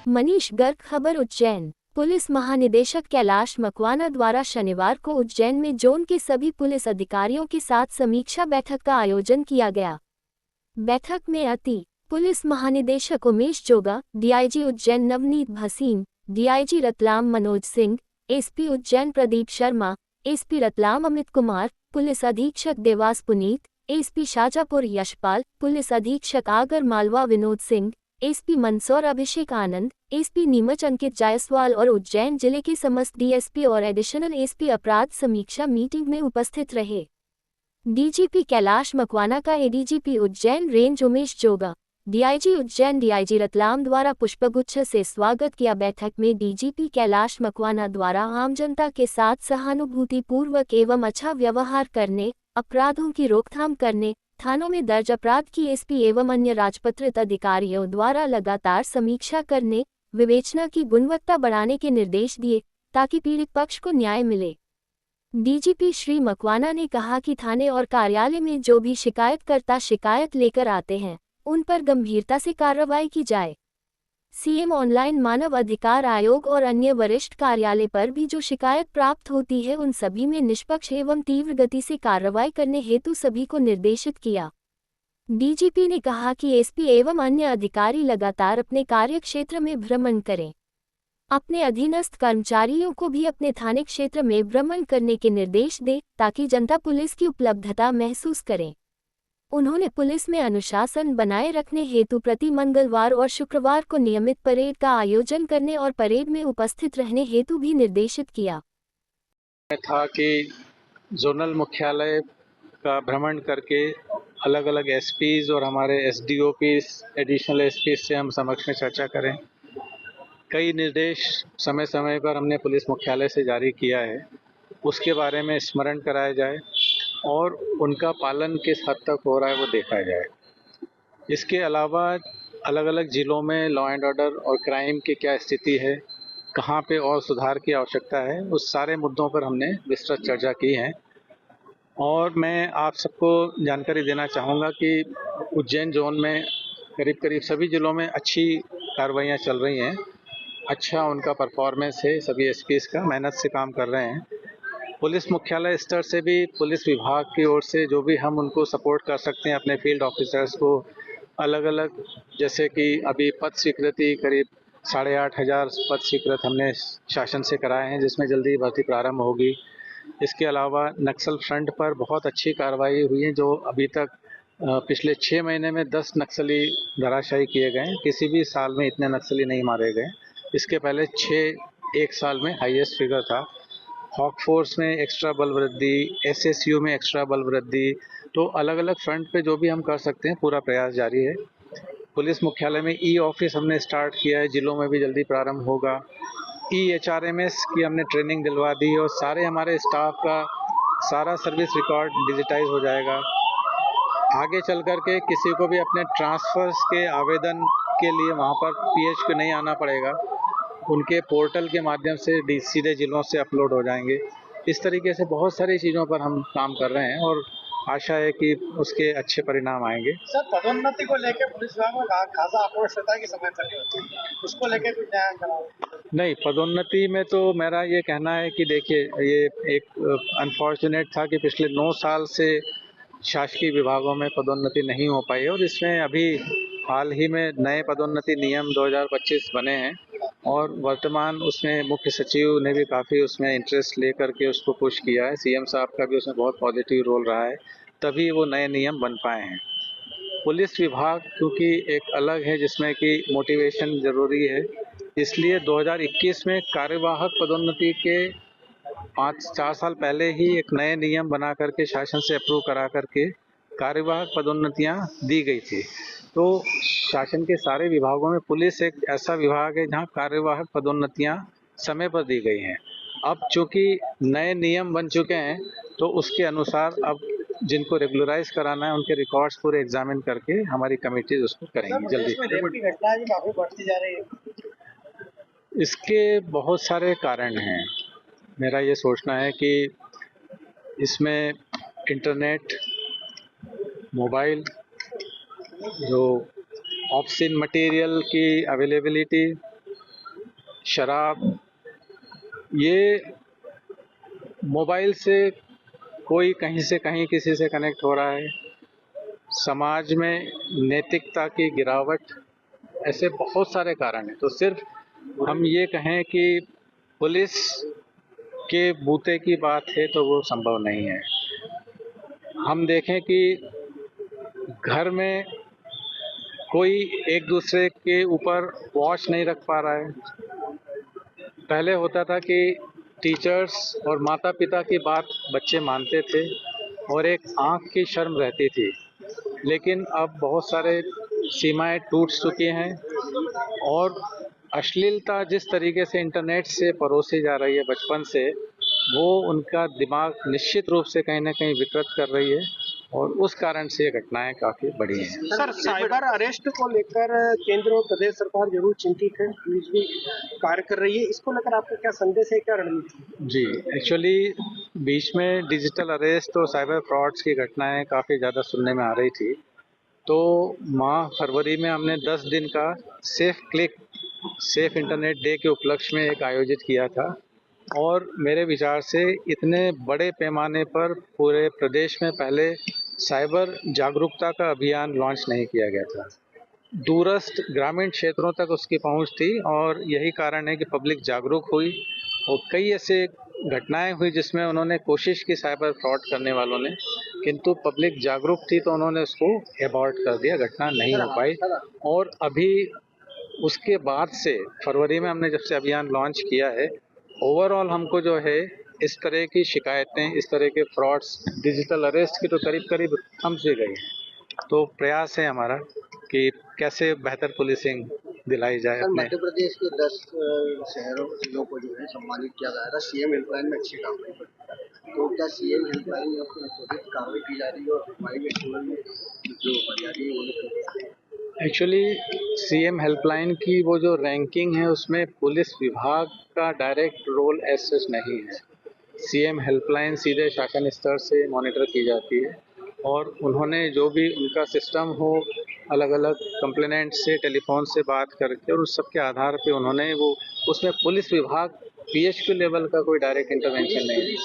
मनीष गर्ग। खबर उज्जैन। पुलिस महानिदेशक कैलाश मकवाना द्वारा शनिवार को उज्जैन में जोन के सभी पुलिस अधिकारियों के साथ समीक्षा बैठक का आयोजन किया गया। बैठक में अति पुलिस महानिदेशक Umesh Joga, DIG Ujjain Navneet Bhasin, DIG Ratlam Manoj Singh, SP Ujjain Pradeep Sharma, SP Ratlam Amit Kumar, police अधीक्षक देवास पुनीत, एसपी शाजापुर यशपाल, पुलिस अधीक्षक आगर मालवा विनोद सिंह, एसपी मंदसौर अभिषेक आनंद, एसपी नीमच अंकित जायसवाल और उज्जैन जिले के समस्त डीएसपी और एडिशनल एसपी अपराध समीक्षा मीटिंग में उपस्थित रहे। डीजीपी कैलाश मकवाना का ADGP Ujjain range Umesh Joga, DIG Ujjain DIG Ratlam द्वारा पुष्पगुच्छ से स्वागत किया। बैठक में डीजीपी कैलाश मकवाना द्वारा आम जनता के साथ सहानुभूतिपूर्वक एवं अच्छा व्यवहार करने, अपराधों की रोकथाम करने, थानों में दर्ज अपराध की एसपी एवं अन्य राजपत्रित अधिकारियों द्वारा लगातार समीक्षा करने, विवेचना की गुणवत्ता बढ़ाने के निर्देश दिए ताकि पीड़ित पक्ष को न्याय मिले। डीजीपी श्री मकवाना ने कहा कि थाने और कार्यालय में जो भी शिकायतकर्ता शिकायत लेकर आते हैं उन पर गंभीरता से कार्रवाई की जाए। सीएम ऑनलाइन मानव अधिकार आयोग और अन्य वरिष्ठ कार्यालय पर भी जो शिकायत प्राप्त होती है उन सभी में निष्पक्ष एवं तीव्र गति से कार्रवाई करने हेतु सभी को निर्देशित किया। डीजीपी ने कहा कि एसपी एवं अन्य अधिकारी लगातार अपने कार्यक्षेत्र में भ्रमण करें, अपने अधीनस्थ कर्मचारियों को भी अपने थाने क्षेत्र में भ्रमण करने के निर्देश दें ताकि जनता पुलिस की उपलब्धता महसूस करे। उन्होंने पुलिस में अनुशासन बनाए रखने हेतु प्रति मंगलवार और शुक्रवार को नियमित परेड का आयोजन करने और परेड में उपस्थित रहने हेतु भी निर्देशित किया। था कि जोनल मुख्यालय का भ्रमण करके अलग अलग एसपीज और हमारे एसडीओपीज, एडिशनल एसपीज से हम समक्ष में चर्चा करें। कई निर्देश समय समय पर हमने पुलिस मुख्यालय से जारी किया है, उसके बारे में स्मरण कराया जाए और उनका पालन किस हद तक हो रहा है वो देखा जाए। इसके अलावा अलग अलग ज़िलों में लॉ एंड ऑर्डर और क्राइम की क्या स्थिति है, कहाँ पे और सुधार की आवश्यकता है, उस सारे मुद्दों पर हमने विस्तृत चर्चा की है। और मैं आप सबको जानकारी देना चाहूँगा कि उज्जैन जोन में करीब करीब सभी ज़िलों में अच्छी कार्रवाइयाँ चल रही हैं। अच्छा उनका परफॉर्मेंस है, सभी एसपीज का मेहनत से काम कर रहे हैं। पुलिस मुख्यालय स्तर से भी पुलिस विभाग की ओर से जो भी हम उनको सपोर्ट कर सकते हैं अपने फील्ड ऑफिसर्स को, अलग अलग जैसे कि अभी पद स्वीकृति करीब 8,500 पद स्वीकृत हमने शासन से कराए हैं, जिसमें जल्दी भर्ती प्रारंभ होगी। इसके अलावा नक्सल फ्रंट पर बहुत अच्छी कार्रवाई हुई है, जो अभी तक पिछले 6 महीने में 10 नक्सली धराशायी किए गए हैं। किसी भी साल में इतने नक्सली नहीं मारे गए। इसके पहले 6 एक साल में हाईएस्ट फिगर था। हॉक फोर्स में एक्स्ट्रा बल वृद्धि, एसएसयू में एक्स्ट्रा बल वृद्धि, तो अलग अलग फ्रंट पे जो भी हम कर सकते हैं पूरा प्रयास जारी है। पुलिस मुख्यालय में ई ऑफिस हमने स्टार्ट किया है, जिलों में भी जल्दी प्रारंभ होगा। एचआरएमएस की हमने ट्रेनिंग दिलवा दी और सारे हमारे स्टाफ का सारा सर्विस रिकॉर्ड डिजिटाइज हो जाएगा। आगे चल कर के किसी को भी अपने ट्रांसफर्स के आवेदन के लिए वहाँ पर पीएच को नहीं आना पड़ेगा, उनके पोर्टल के माध्यम से सीधे जिलों से अपलोड हो जाएंगे। इस तरीके से बहुत सारी चीज़ों पर हम काम कर रहे हैं और आशा है कि उसके अच्छे परिणाम आएंगे। सर, पदोन्नति को लेकर पुलिस विभाग में खासा आक्रोश रहता है कि समय चले होती है, उसको लेकर कुछ नया कराओ? नहीं, पदोन्नति में तो मेरा ये कहना है कि देखिए, ये एक अनफॉर्चुनेट था कि पिछले 9 साल से शासकीय विभागों में पदोन्नति नहीं हो पाई और इसमें अभी हाल ही में नए पदोन्नति नियम 2025 बने हैं और वर्तमान उसमें मुख्य सचिव ने भी काफ़ी उसमें इंटरेस्ट लेकर के उसको पुश किया है। सीएम साहब का भी उसमें बहुत पॉजिटिव रोल रहा है, तभी वो नए नियम बन पाए हैं। पुलिस विभाग क्योंकि एक अलग है जिसमें कि मोटिवेशन ज़रूरी है, इसलिए 2021 में कार्यवाहक पदोन्नति के 4 साल पहले ही एक नए नियम बना करके शासन से अप्रूव करा करके कार्यवाहक पदोन्नतियां दी गई थी। तो शासन के सारे विभागों में पुलिस एक ऐसा विभाग है जहां कार्यवाहक पदोन्नतियां समय पर दी गई हैं। अब चूंकि नए नियम बन चुके हैं तो उसके अनुसार अब जिनको रेगुलराइज कराना है उनके रिकॉर्ड्स पूरे एग्जामिन करके हमारी कमेटी उसको करेंगी जल्दी। बढ़ती जा रही है, इसके बहुत सारे कारण हैं। मेरा ये सोचना है कि इसमें इंटरनेट, मोबाइल, जो ऑब्ससीन मटेरियल की अवेलेबिलिटी, शराब, ये मोबाइल से कोई कहीं से कहीं किसी से कनेक्ट हो रहा है, समाज में नैतिकता की गिरावट, ऐसे बहुत सारे कारण हैं। तो सिर्फ हम ये कहें कि पुलिस के बूते की बात है तो वो संभव नहीं है। हम देखें कि घर में कोई एक दूसरे के ऊपर वॉच नहीं रख पा रहा है। पहले होता था कि टीचर्स और माता पिता की बात बच्चे मानते थे और एक आंख की शर्म रहती थी, लेकिन अब बहुत सारे सीमाएं टूट चुकी हैं और अश्लीलता जिस तरीके से इंटरनेट से परोसी जा रही है बचपन से, वो उनका दिमाग निश्चित रूप से कहीं ना कहीं विकृत कर रही है और उस कारण से ये घटनाएं काफ़ी बढ़ी हैं। सर, साइबर अरेस्ट को लेकर केंद्र और प्रदेश सरकार जरूर चिंतित है, पुलिस भी कार्य कर रही है, इसको लेकर आपका क्या संदेश है, क्या रणनीति है? जी, एक्चुअली बीच में डिजिटल अरेस्ट और साइबर फ्रॉड्स की घटनाएं काफ़ी ज़्यादा सुनने में आ रही थी। तो माह फरवरी में हमने 10 दिन का safe click safe internet day के उपलक्ष्य में एक आयोजित किया था और मेरे विचार से इतने बड़े पैमाने पर पूरे प्रदेश में पहले साइबर जागरूकता का अभियान लॉन्च नहीं किया गया था। दूरस्थ ग्रामीण क्षेत्रों तक उसकी पहुंच थी और यही कारण है कि पब्लिक जागरूक हुई और कई ऐसे घटनाएं हुई जिसमें उन्होंने कोशिश की साइबर फ्रॉड करने वालों ने, किंतु पब्लिक जागरूक थी तो उन्होंने उसको एबॉर्ट कर दिया, घटना नहीं हो पाई। और अभी उसके बाद से फरवरी में हमने जब से अभियान लॉन्च किया है, ओवरऑल हमको जो है इस तरह की शिकायतें, इस तरह के फ्रॉड्स, डिजिटल अरेस्ट की तो करीब करीब थम सी गई हैं। तो प्रयास है हमारा कि कैसे बेहतर पुलिसिंग दिलाई जाए। अपने मध्य प्रदेश के 10 शहरों जिलों को जो है सम्मानित किया गया था सीएम हेल्पलाइन में अच्छी कार्रवाई पर। तो क्या सीएम हेल्पलाइन में त्वरित कार्रवाई की जा रही है और हमारी में जो मर्यादा है एक्चुअली सीएम हेल्पलाइन की वो जो रैंकिंग है उसमें पुलिस विभाग का डायरेक्ट रोल एज सच नहीं है। सीएम हेल्पलाइन सीधे शासन स्तर से मॉनिटर की जाती है और उन्होंने जो भी उनका सिस्टम हो, अलग अलग कंप्लेनेंट से टेलीफोन से बात करके और उस सब के आधार पे उन्होंने वो, उसमें पुलिस विभाग पीएचक्यू लेवल का कोई डायरेक्ट इंटरवेंशन नहीं है।